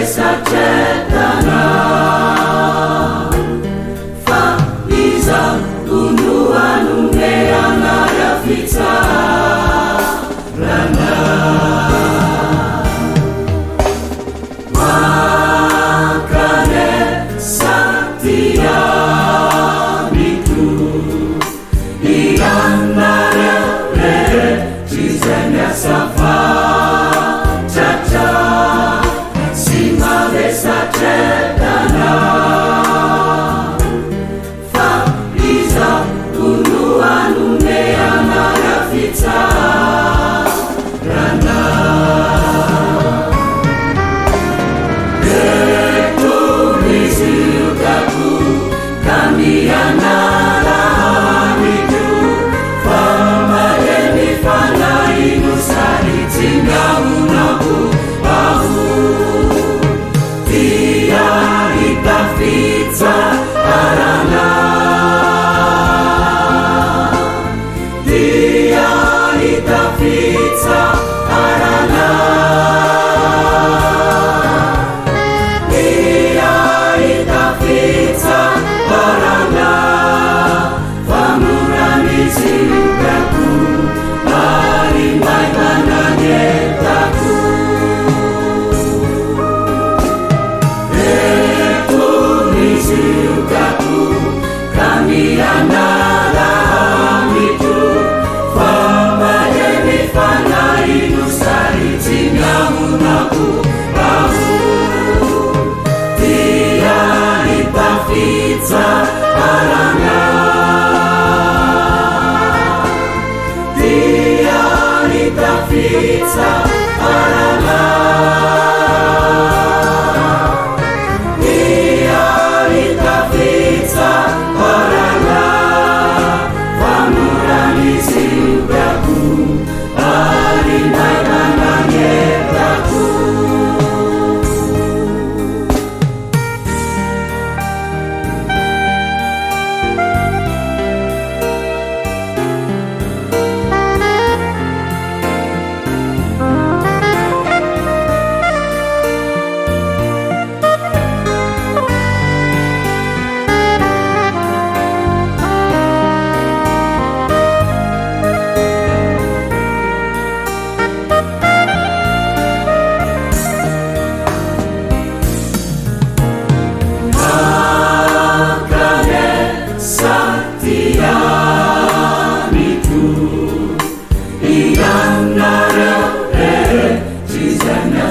Satana Faiza Unua Numeana Yafita Rana Makane Satya Mitu Iyanare Jizenya Safa Tata Simale Satana Faiza Unua Numeana Yafita Rana Betumizi Ugaku Kamiana Lahamidu Fama Yemi Fana Inusari Tinga Unaku Bahu Dia Itafita Arana Dia Itafita Arana Dia Itafita Arana Famuramizi Ugaku Marimai Mananyetaku Ugaku Kamiana Lahamidu Fama Yemi Fana Inusari Tinga Unaku Bahu Dia Itafita Arana Dia Itafita Arana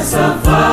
Safa